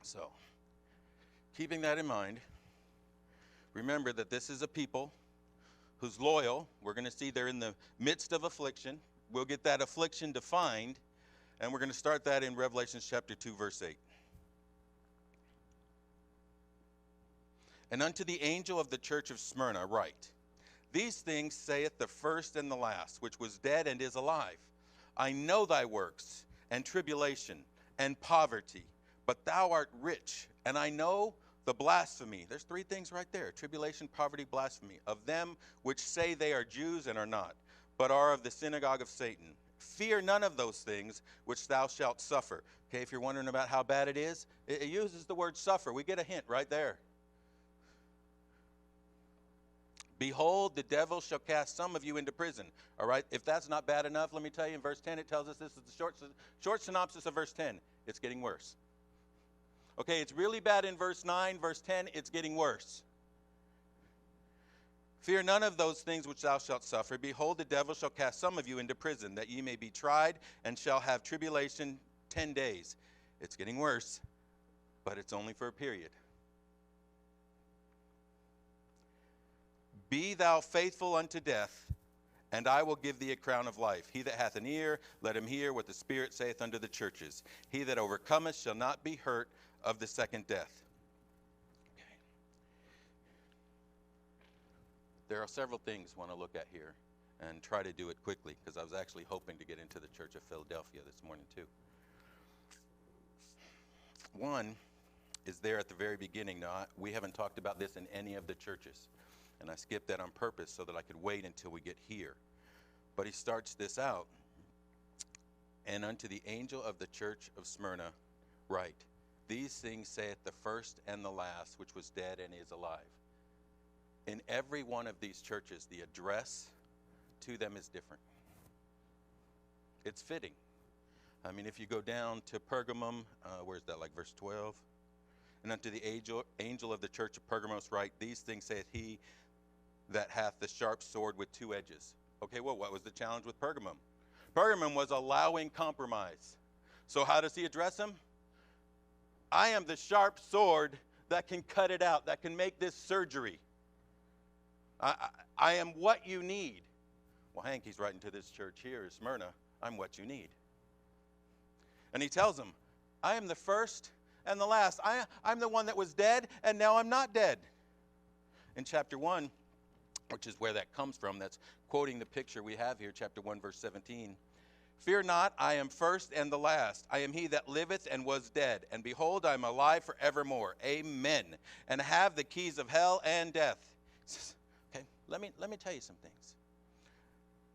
So, keeping that in mind, remember that this is a people who's loyal. We're going to see they're in the midst of affliction. We'll get that affliction defined, and we're going to start that in Revelation chapter 2, verse 8. And unto the angel of the church of Smyrna write, These things saith the first and the last, which was dead and is alive. I know thy works, and tribulation, and poverty, but thou art rich, and I know the blasphemy. There's three things right there: tribulation, poverty, blasphemy. Of them which say they are Jews and are not, but are of the synagogue of Satan. Fear none of those things which thou shalt suffer. Okay, if you're wondering about how bad it is, it uses the word suffer. We get a hint right there. Behold, the devil shall cast some of you into prison. All right, if that's not bad enough, let me tell you, in verse 10, it tells us, this is the short synopsis of verse 10. It's getting worse. Okay, it's really bad in verse 9. Verse 10, it's getting worse. Fear none of those things which thou shalt suffer. Behold, the devil shall cast some of you into prison, that ye may be tried, and shall have tribulation 10 days. It's getting worse, but it's only for a period. Be thou faithful unto death, and I will give thee a crown of life. He that hath an ear, let him hear what the Spirit saith unto the churches. He that overcometh shall not be hurt of the second death. Okay. There are several things I want to look at here and try to do it quickly, because I was actually hoping to get into the Church of Philadelphia this morning too. One is there at the very beginning. Now, we haven't talked about this in any of the churches, and I skipped that on purpose so that I could wait until we get here. But he starts this out, and unto the angel of the church of Smyrna write, These things saith the first and the last, which was dead and is alive. In every one of these churches, the address to them is different. It's fitting. I mean, if you go down to Pergamum, where's that, like verse 12? And unto the angel of the church of Pergamos write, These things saith he that hath the sharp sword with two edges. Okay, well, what was the challenge with Pergamum? Pergamum was allowing compromise. So how does he address him? I am the sharp sword that can cut it out, that can make this surgery. I am what you need. Well, Hank, he's writing to this church here, Smyrna, I'm what you need. And he tells them, I am the first and the last. I'm the one that was dead, and now I'm not dead. In chapter 1, which is where that comes from, that's quoting the picture we have here, chapter 1, verse 17. Fear not, I am first and the last. I am he that liveth and was dead. And behold, I am alive forevermore. Amen. And have the keys of hell and death. Okay, let me tell you some things.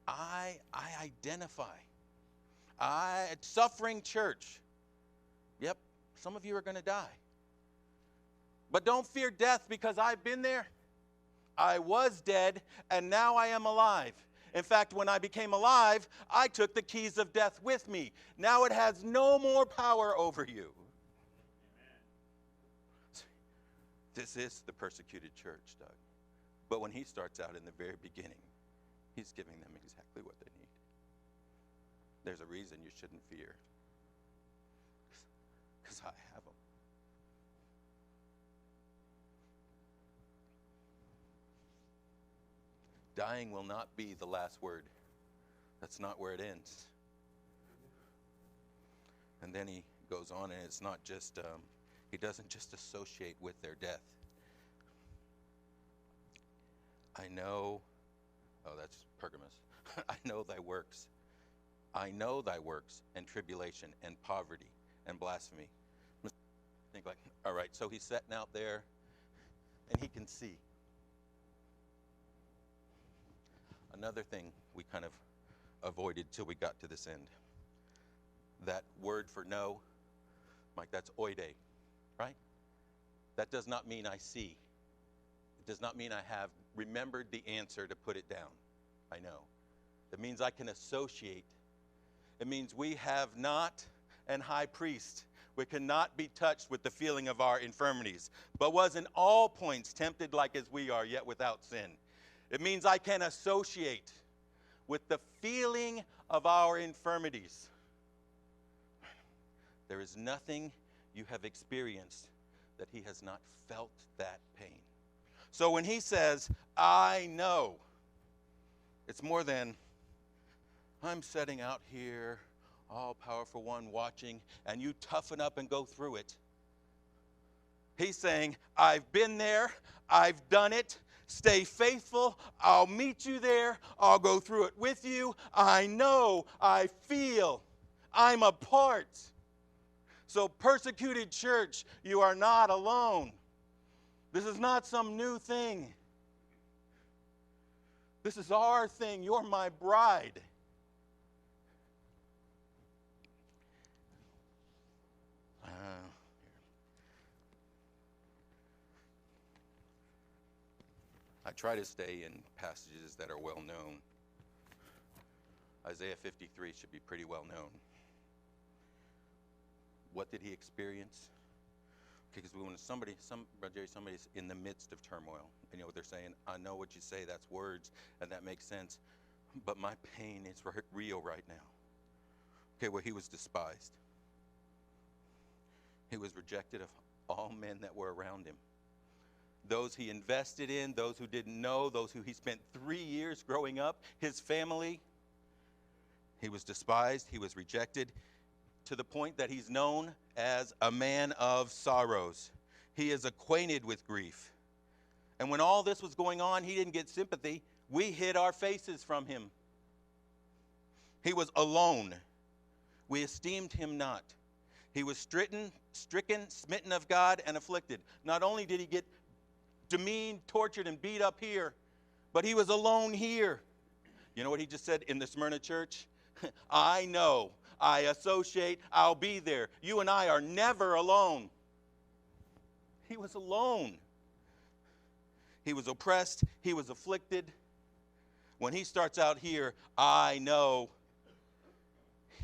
I identify. Suffering church. Yep, some of you are going to die. But don't fear death, because I've been there. I was dead, and now I am alive. In fact, when I became alive, I took the keys of death with me. Now it has no more power over you. Amen. This is the persecuted church, Doug. But when he starts out in the very beginning, he's giving them exactly what they need. There's a reason you shouldn't fear. Because I have them. Dying will not be the last word. That's not where it ends. And then he goes on, and it's not just, he doesn't just associate with their death. I know, that's Pergamos. I know thy works. I know thy works, and tribulation, and poverty, and blasphemy. Think like, all right, so he's sitting out there, and he can see. Another thing we kind of avoided till we got to this end. That word for know, Mike, that's oide, right? That does not mean I see. It does not mean I have remembered the answer to put it down. I know. It means I can associate. It means we have not an high priest. We cannot be touched with the feeling of our infirmities, but was in all points tempted like as we are, yet without sin. It means I can associate with the feeling of our infirmities. There is nothing you have experienced that he has not felt that pain. So when he says, I know, it's more than I'm setting out here, all-powerful one watching, and you toughen up and go through it. He's saying, I've been there, I've done it, stay faithful, I'll meet you there, I'll go through it with you, I know, I feel, I'm a part. So persecuted church, you are not alone. This is not some new thing. This is our thing, you're my bride. I try to stay in passages that are well known. Isaiah 53 should be pretty well known. What did he experience? Because when somebody's in the midst of turmoil, you know what they're saying, I know what you say, that's words, and that makes sense, but my pain is real right now. Okay, well, he was despised. He was rejected of all men that were around him. Those he invested in, those who didn't know, those who he spent 3 years growing up, his family. He was despised, he was rejected, to the point that he's known as a man of sorrows. He is acquainted with grief. And when all this was going on, he didn't get sympathy. We hid our faces from him. He was alone. We esteemed him not. He was stricken, smitten of God, and afflicted. Not only did he get demeaned, tortured, and beat up here, but he was alone here. You know what he just said in the Smyrna church? I know, I associate, I'll be there. You and I are never alone. He was alone. He was oppressed, he was afflicted. When he starts out here, I know,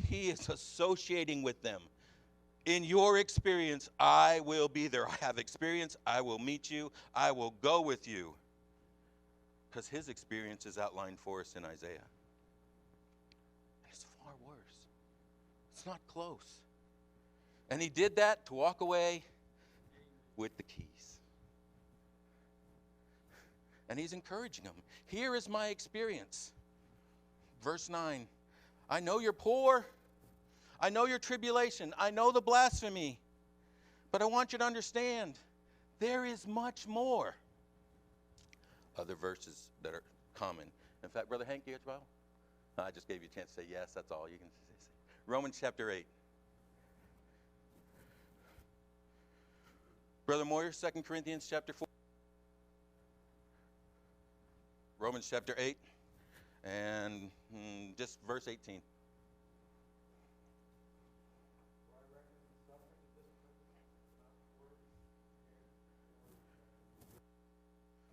he is associating with them. In your experience, I will be there. I have experience. I will meet you. I will go with you. Because his experience is outlined for us in Isaiah. And it's far worse. It's not close. And he did that to walk away with the keys. And he's encouraging them. Here is my experience. Verse 9. I know you're poor. I know your tribulation. I know the blasphemy. But I want you to understand, there is much more. Other verses that are common. In fact, Brother Hank, you got your Bible? I just gave you a chance to say yes. That's all you can say. Romans chapter 8. Brother Moyer, 2 Corinthians chapter 4. Romans chapter 8. And just verse 18.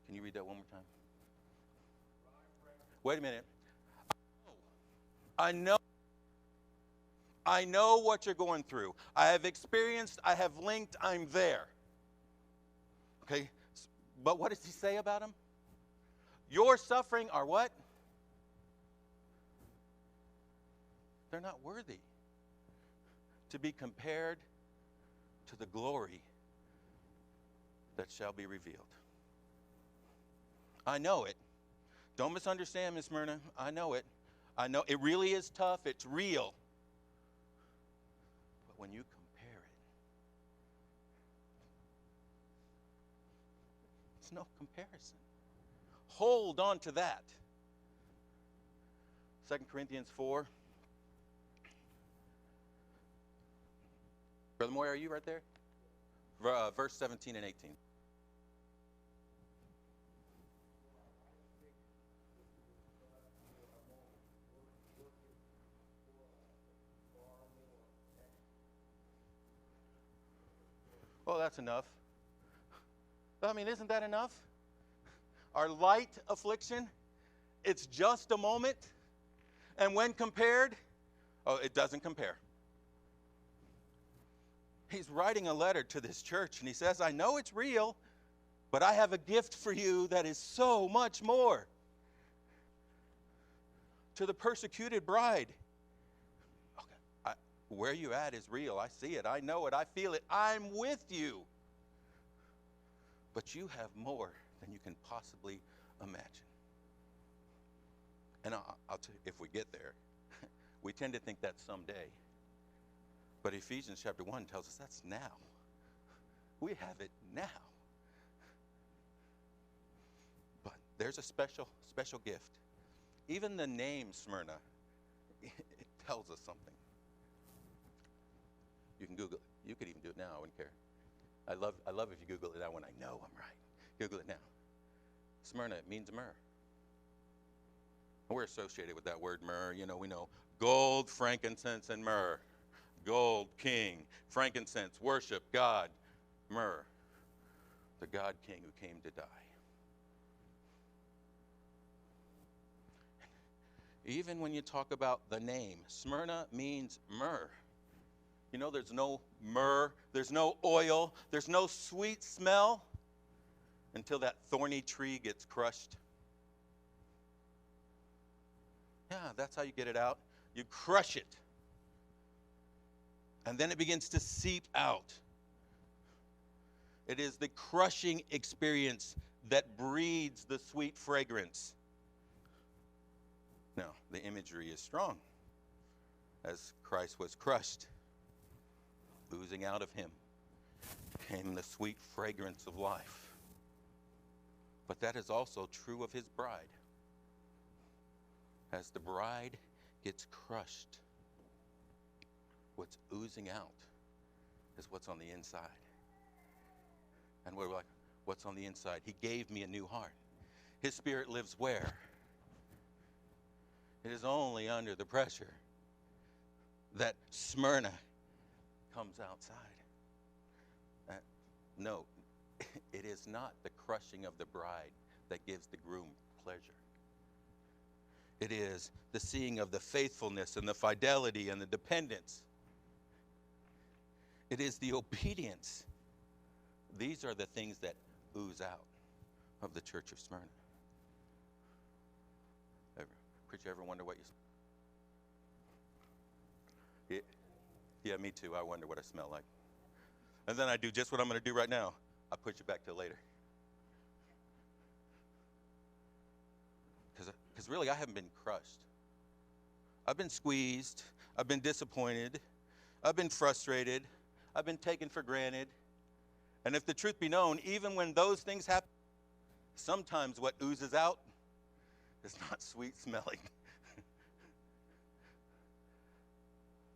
Can you read that one more time? Wait a minute. I know what you're going through. I have experienced, I have linked, I'm there. Okay? But what does he say about him? Your suffering are what? They're not worthy to be compared to the glory that shall be revealed. I know it. Don't misunderstand, Miss Myrna. I know it. I know it really is tough. It's real. But when you compare it, it's no comparison. Hold on to that. 2 Corinthians 4. Brother Moyer, are you right there? Verse 17 and 18. Well, that's enough. I mean, isn't that enough? Our light affliction, it's just a moment. And when compared, it doesn't compare. He's writing a letter to this church, and he says, I know it's real, but I have a gift for you that is so much more. To the persecuted bride. Okay, Where you at is real. I see it. I know it. I feel it. I'm with you. But you have more than you can possibly imagine. And I'll tell you, if we get there, we tend to think that's someday. But Ephesians chapter 1 tells us that's now. We have it now. But there's a special gift. Even the name Smyrna, it tells us something. You can Google it. You could even do it now. I wouldn't care. I love if you Google it now when I know I'm right. Google it now. Smyrna, it means myrrh. We're associated with that word myrrh. You know, we know gold, frankincense, and myrrh. Gold, king. Frankincense, worship, God. Myrrh, the God King who came to die. Even when you talk about the name, Smyrna means myrrh. You know, there's no myrrh, there's no oil, there's no sweet smell until that thorny tree gets crushed. Yeah, that's how you get it out. You crush it. And then it begins to seep out. It is the crushing experience that breeds the sweet fragrance. Now, the imagery is strong. As Christ was crushed, oozing out of him came the sweet fragrance of life. But that is also true of his bride. As the bride gets crushed, what's oozing out is what's on the inside. And we're like, what's on the inside? He gave me a new heart. His Spirit lives where? It is only under the pressure that Smyrna comes outside. No, it is not the crushing of the bride that gives the groom pleasure. It is the seeing of the faithfulness and the fidelity and the dependence. It is the obedience. These are the things that ooze out of the church of Smyrna. Preacher, ever wonder what you... Yeah, me too. I wonder what I smell like. And then I do just what I'm going to do right now. I push it back till later. Because really, I haven't been crushed. I've been squeezed. I've been disappointed. I've been frustrated. I've been taken for granted. And if the truth be known, even when those things happen, sometimes what oozes out is not sweet smelling.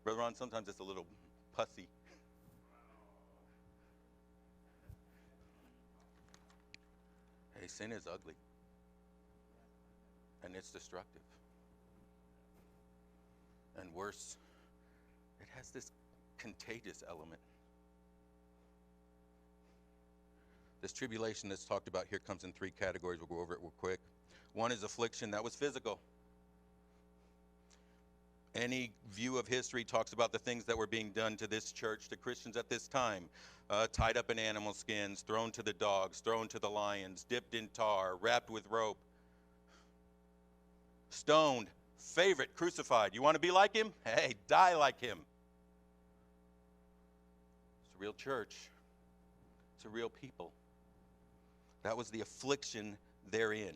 Brother Ron, sometimes it's a little pussy. Hey, sin is ugly. And it's destructive. And worse, it has this contagious element. This tribulation that's talked about here comes in three categories. We'll go over it real quick. One is affliction. That was physical. Any view of history talks about the things that were being done to this church, to Christians at this time. Tied up in animal skins, thrown to the dogs, thrown to the lions, dipped in tar, wrapped with rope, stoned, favorite, crucified. You want to be like him? Hey, die like him. It's a real church. It's a real people. That was the affliction therein.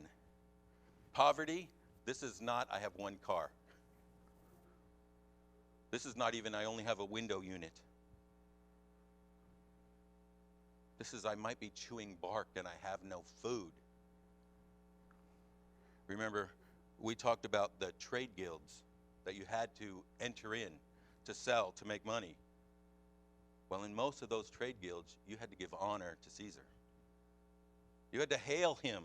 Poverty, this is not, I have one car. This is not even, I only have a window unit. This is, I might be chewing bark and I have no food. Remember, we talked about the trade guilds that you had to enter in to sell, to make money. Well, in most of those trade guilds, you had to give honor to Caesar. You had to hail him.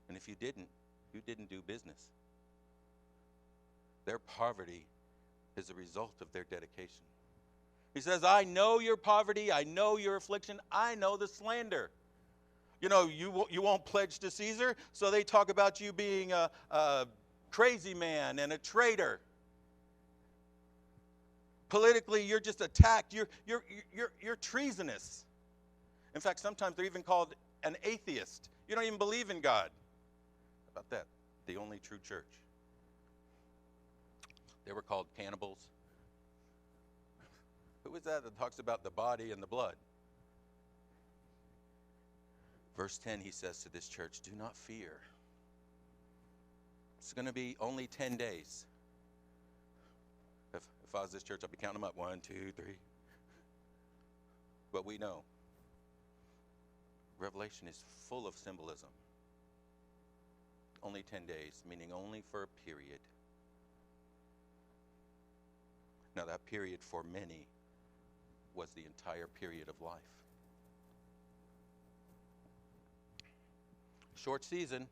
And if you didn't do business. Their poverty is a result of their dedication. He says, I know your poverty, I know your affliction, I know the slander. You know, you won't pledge to Caesar, so they talk about you being a crazy man and a traitor. Politically, you're just attacked. You're treasonous. In fact, sometimes they're even called an atheist. You don't even believe in God. How about that? The only true church. They were called cannibals, Who is that talks about the body and the blood? Verse 10, he says to this church, do not fear. It's going to be only 10 days. If I was this church, I'd be counting them up. 1, 2, 3. But we know Revelation is full of symbolism. Only 10 days, meaning only for a period. Now that period for many was the entire period of life. Short season.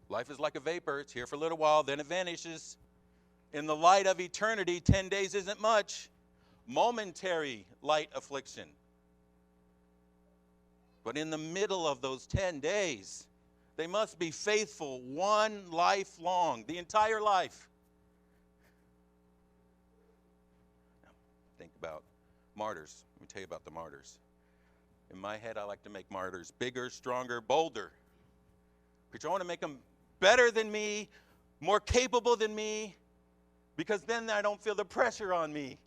Life is like a vapor. It's here for a little while, then it vanishes. In the light of eternity, 10 days isn't much. Momentary light affliction. But in the middle of those 10 days, they must be faithful one life long, the entire life. Now, think about martyrs. Let me tell you about the martyrs. In my head, I like to make martyrs bigger, stronger, bolder. Preacher, I want to make them better than me, more capable than me, because then I don't feel the pressure on me.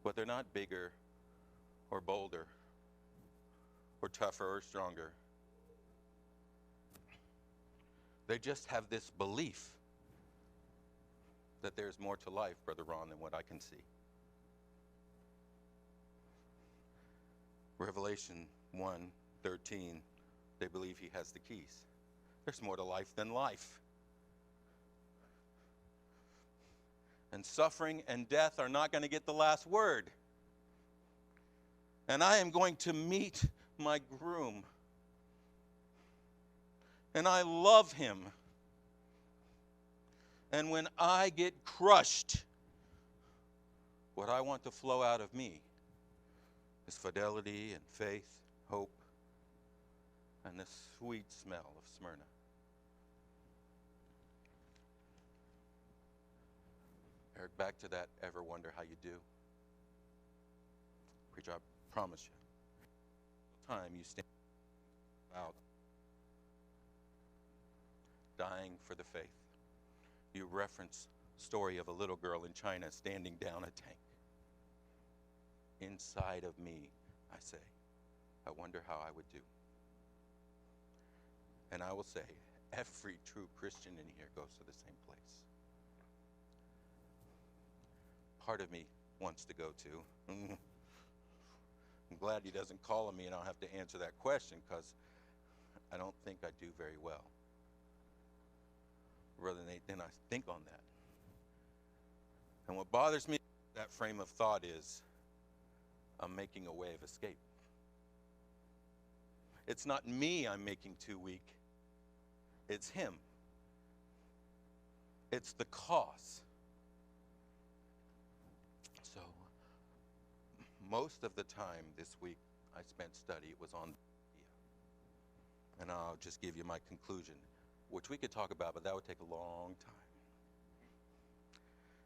But they're not bigger or bolder or tougher or stronger. They just have this belief that there's more to life, Brother Ron, than what I can see. Revelation 1:13, they believe he has the keys. There's more to life than life. And suffering and death are not going to get the last word. And I am going to meet my groom. And I love him. And when I get crushed, what I want to flow out of me is fidelity and faith, hope, and the sweet smell of Smyrna. Eric, back to that ever wonder how you do. Preacher, I promise you. Time you stand out dying for the faith. You reference the story of a little girl in China standing down a tank. Inside of me, I say, I wonder how I would do. And I will say, every true Christian in here goes to the same place. Part of me wants to go to. I'm glad he doesn't call on me and I'll have to answer that question, because I don't think I do very well. Rather than I think on that. And what bothers me with that frame of thought is I'm making a way of escape. It's not me I'm making too weak. It's him. It's the cause. So, most of the time this week I spent study, it was on Bethia. And I'll just give you my conclusion, which we could talk about, but that would take a long time.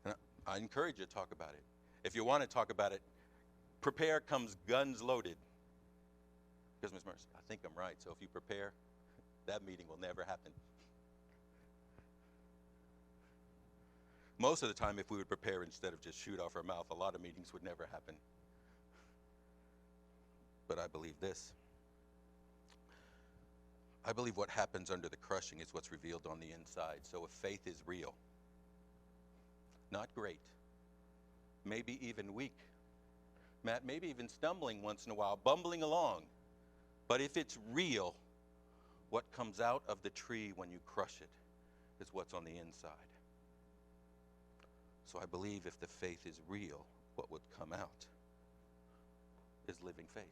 And I encourage you to talk about it. If you want to talk about it, prepare comes guns loaded. Because, Ms. Mercer, I think I'm right, so if you prepare, that meeting will never happen. Most of the time, if we would prepare instead of just shoot off our mouth, a lot of meetings would never happen. But I believe this. I believe what happens under the crushing is what's revealed on the inside. So if faith is real, not great, maybe even weak, Matt, maybe even stumbling once in a while, bumbling along, but if it's real, what comes out of the tree when you crush it is what's on the inside. So I believe if the faith is real, what would come out is living faith.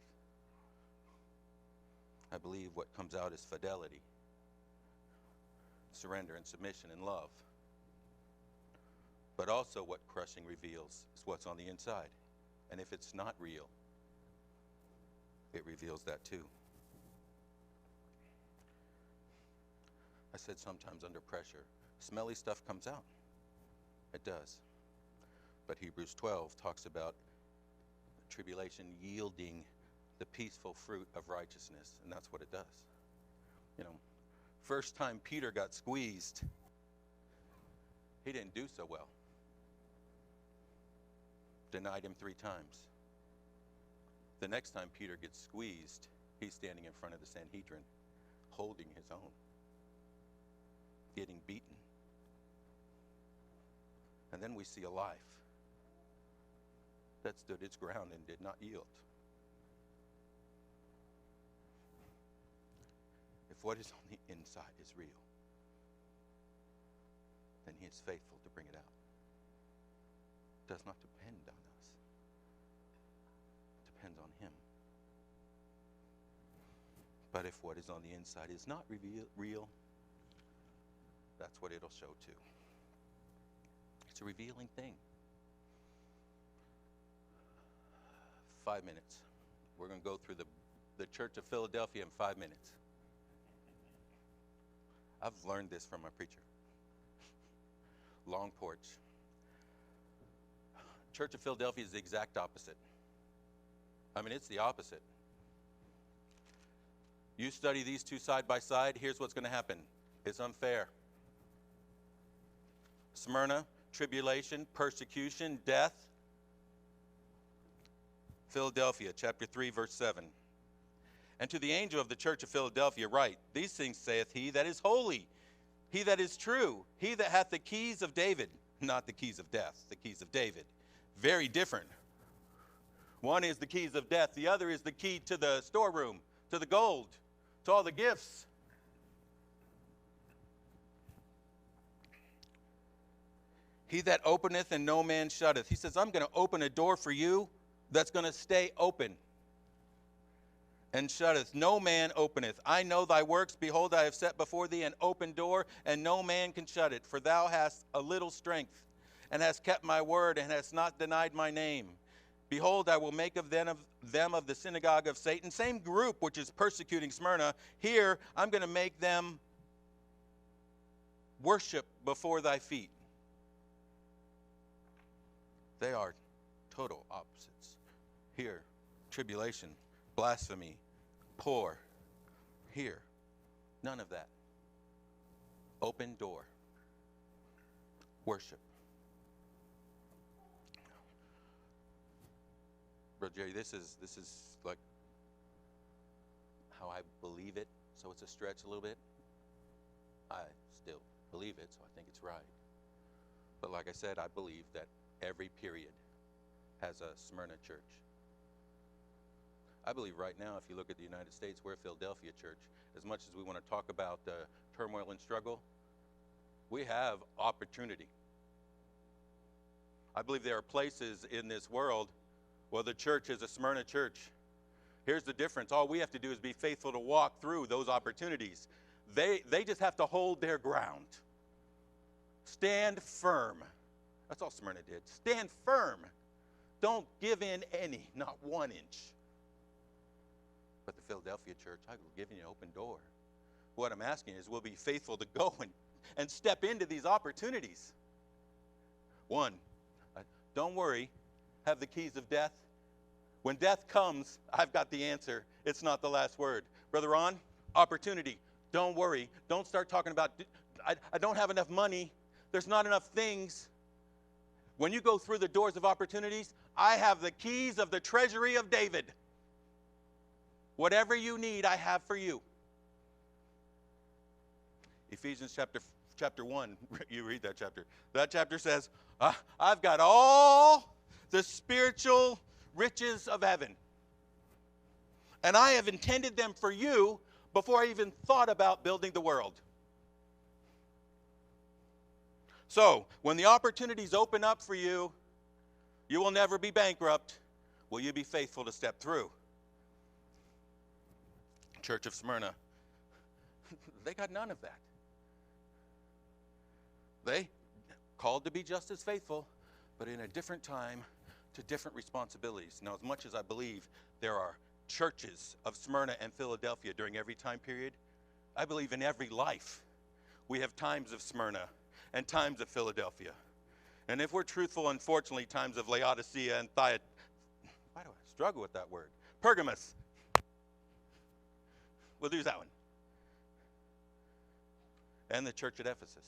I believe what comes out is fidelity, surrender and submission and love. But also what crushing reveals is what's on the inside. And if it's not real, it reveals that too. I said sometimes under pressure, smelly stuff comes out. It does. But Hebrews 12 talks about tribulation yielding the peaceful fruit of righteousness, and that's what it does. You know, first time Peter got squeezed, he didn't do so well. denied him 3 times. The next time Peter gets squeezed, he's standing in front of the Sanhedrin, holding his own, getting beaten. And then we see a life that stood its ground and did not yield. If what is on the inside is real, then he is faithful to bring it out. It does not depend on us. It depends on him. But if what is on the inside is not real, that's what it'll show too. It's a revealing thing. 5 minutes. We're going to go through the Church of Philadelphia in 5 minutes. I've learned this from my preacher. Long porch. Church of Philadelphia is the exact opposite. I mean, it's the opposite. You study these two side by side, here's what's going to happen. It's unfair. Smyrna, tribulation, persecution, death. Philadelphia, chapter 3, verse 7. And to the angel of the church of Philadelphia write, these things saith he that is holy, he that is true, he that hath the keys of David, not the keys of death, the keys of David. Very different. One is the keys of death, the other is the key to the storeroom, to the gold, to all the gifts. He that openeth and no man shutteth. He says, I'm going to open a door for you that's going to stay open. And shutteth, no man openeth. I know thy works. Behold, I have set before thee an open door, and no man can shut it. For thou hast a little strength, and hast kept my word, and hast not denied my name. Behold, I will make of them of the synagogue of Satan. Same group which is persecuting Smyrna. Here, I'm going to make them worship before thy feet. They are total opposites. Here, tribulation, blasphemy, poor. Here, none of that. Open door. Worship. Brother Jerry, this is like how I believe it, so it's a stretch a little bit. I still believe it, so I think it's right. But like I said, I believe that every period has a Smyrna church. I believe right now, if you look at the United States, we're a Philadelphia church. As much as we want to talk about turmoil and struggle, we have opportunity. I believe there are places in this world where the church is a Smyrna church. Here's the difference. All we have to do is be faithful to walk through those opportunities. They just have to hold their ground. Stand firm. That's all Smyrna did. Stand firm. Don't give in any, not 1 inch. But the Philadelphia church, I will give you an open door. What I'm asking is, we'll be faithful to go and step into these opportunities. 1, don't worry, have the keys of death. When death comes, I've got the answer. It's not the last word. Brother Ron, opportunity. Don't worry. Don't start talking about, I don't have enough money. There's not enough things. When you go through the doors of opportunities, I have the keys of the treasury of David. Whatever you need, I have for you. Ephesians chapter 1, you read that chapter. That chapter says, I've got all the spiritual riches of heaven. And I have intended them for you before I even thought about building the world. So, when the opportunities open up for you, you will never be bankrupt. Will you be faithful to step through? Church of Smyrna, they got none of that. They called to be just as faithful, but in a different time to different responsibilities. Now, as much as I believe there are churches of Smyrna and Philadelphia during every time period, I believe in every life we have times of Smyrna and times of Philadelphia. And if we're truthful, unfortunately, times of Laodicea and why do I struggle with that word? Pergamos. We'll use that one. And the church at Ephesus.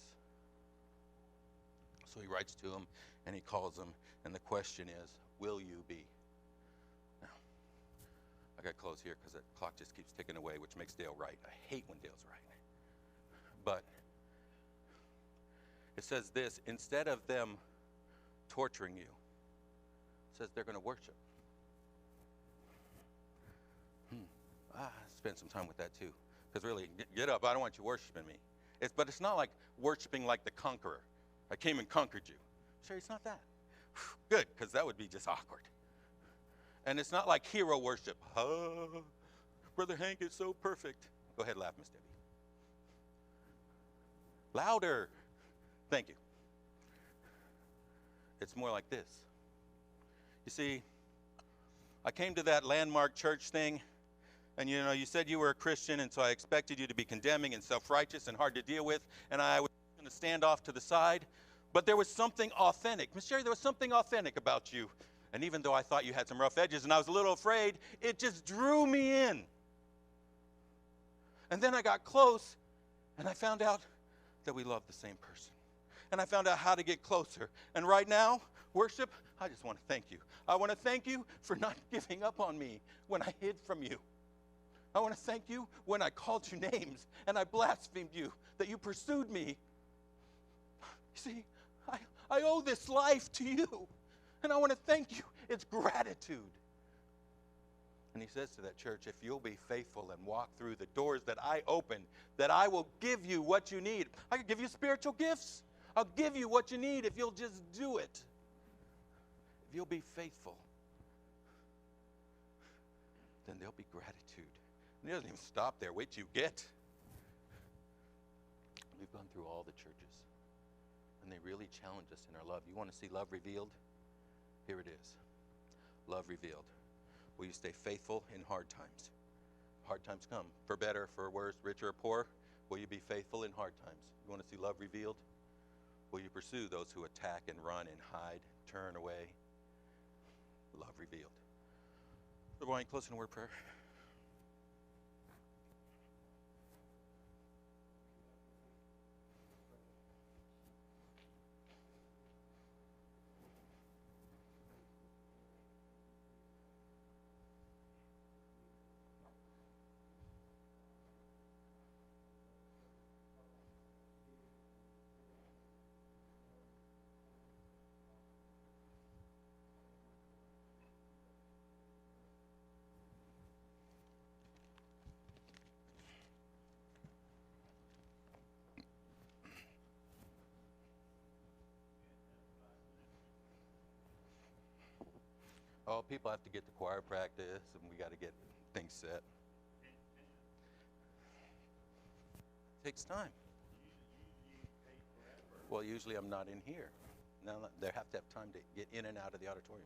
So he writes to them, and he calls them, and the question is, will you be? Now, I got to close here because the clock just keeps ticking away, which makes Dale right. I hate when Dale's right. But it says this, instead of them torturing you, it says they're going to worship. Spend some time with that too. Because really, get up, I don't want you worshiping me. But it's not like worshiping like the conqueror. I came and conquered you. Sure, it's not that. Good, because that would be just awkward. And it's not like hero worship. Oh, Brother Hank is so perfect. Go ahead, laugh, Miss Debbie. Louder. Thank you. It's more like this. You see, I came to that landmark church thing, and you said you were a Christian, and so I expected you to be condemning and self-righteous and hard to deal with, and I was going to stand off to the side. But there was something authentic. Miss Sherry, there was something authentic about you. And even though I thought you had some rough edges and I was a little afraid, it just drew me in. And then I got close, and I found out that we love the same person. And I found out how to get closer. And right now, worship, I just want to thank you. I want to thank you for not giving up on me when I hid from you. I want to thank you when I called you names and I blasphemed you, that you pursued me. You see, I owe this life to you, and I want to thank you. It's gratitude. And he says to that church, if you'll be faithful and walk through the doors that I open, that I will give you what you need. I can give you spiritual gifts. I'll give you what you need if you'll just do it. If you'll be faithful, then there'll be gratitude. And it doesn't even stop there. Wait till you get. We've gone through all the churches, and they really challenge us in our love. You want to see love revealed? Here it is. Love revealed. Will you stay faithful in hard times? Hard times come, for better, for worse, richer or poor. Will you be faithful in hard times? You want to see love revealed? Will you pursue those who attack and run and hide, turn away? Love revealed. Brother Wayne, close in a word of prayer. Oh, people have to get to choir practice, and we got to get things set. It takes time. Well, usually I'm not in here. Now they have to have time to get in and out of the auditorium.